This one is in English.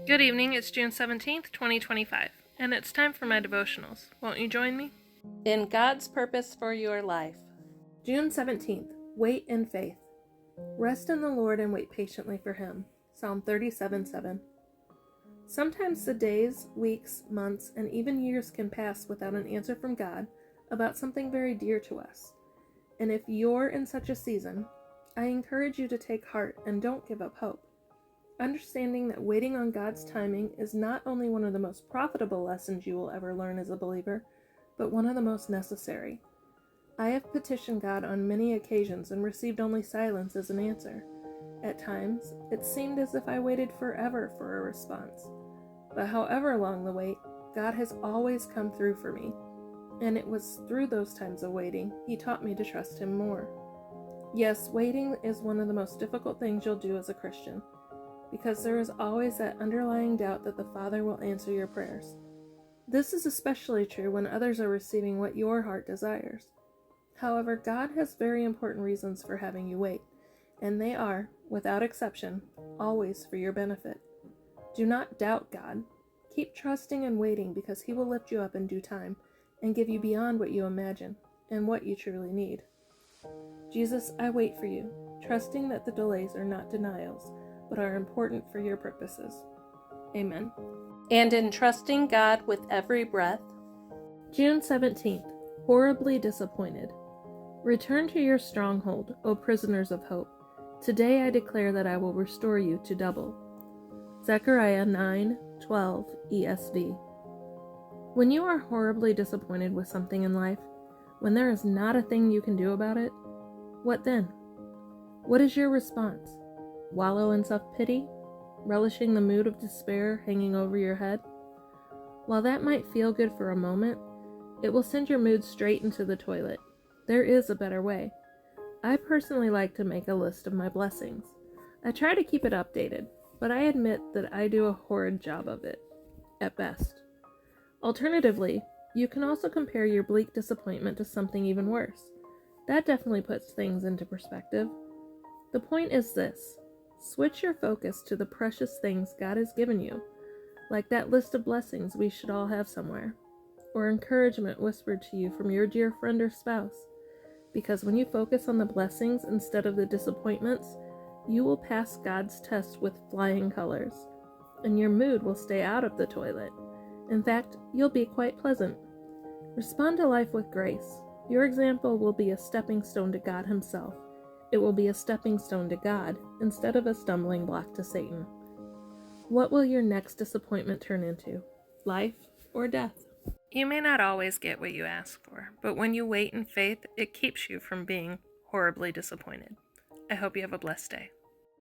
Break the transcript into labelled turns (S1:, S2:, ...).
S1: Good evening, it's June 17th, 2025, and it's time for my devotionals. Won't you join me?
S2: In God's purpose for your life.
S1: June 17th, wait in faith. Rest in the Lord and wait patiently for Him. Psalm 37:7. Sometimes the days, weeks, months, and even years can pass without an answer from God about something very dear to us. And if you're in such a season, I encourage you to take heart and don't give up hope. Understanding that waiting on God's timing is not only one of the most profitable lessons you will ever learn as a believer, but one of the most necessary. I have petitioned God on many occasions and received only silence as an answer. At times, it seemed as if I waited forever for a response. But however long the wait, God has always come through for me. And it was through those times of waiting, He taught me to trust Him more. Yes, waiting is one of the most difficult things you'll do as a Christian, because there is always that underlying doubt that the Father will answer your prayers. This is especially true when others are receiving what your heart desires. However, God has very important reasons for having you wait, and they are, without exception, always for your benefit. Do not doubt God. Keep trusting and waiting, because He will lift you up in due time and give you beyond what you imagine and what you truly need. Jesus, I wait for you, trusting that the delays are not denials, but are important for your purposes. Amen.
S2: And in trusting God with every breath.
S1: June 17th, horribly disappointed. Return to your stronghold, O prisoners of hope. Today I declare that I will restore you to double. Zechariah 9:12 ESV. When you are horribly disappointed with something in life, when there is not a thing you can do about it, what then? What is your response? Wallow in self-pity? Relishing the mood of despair hanging over your head? While that might feel good for a moment, it will send your mood straight into the toilet. There is a better way. I personally like to make a list of my blessings. I try to keep it updated, but I admit that I do a horrid job of it, at best. Alternatively, you can also compare your bleak disappointment to something even worse. That definitely puts things into perspective. The point is this: switch your focus to the precious things God has given you, like that list of blessings we should all have somewhere, or encouragement whispered to you from your dear friend or spouse. Because when you focus on the blessings instead of the disappointments, you will pass God's test with flying colors, and your mood will stay out of the toilet. In fact, you'll be quite pleasant. Respond to life with grace. Your example will be a stepping stone to God Himself. It will be a stepping stone to God instead of a stumbling block to Satan. What will your next disappointment turn into? Life or death? You may not always get what you ask for, but when you wait in faith, it keeps you from being horribly disappointed. I hope you have a blessed day.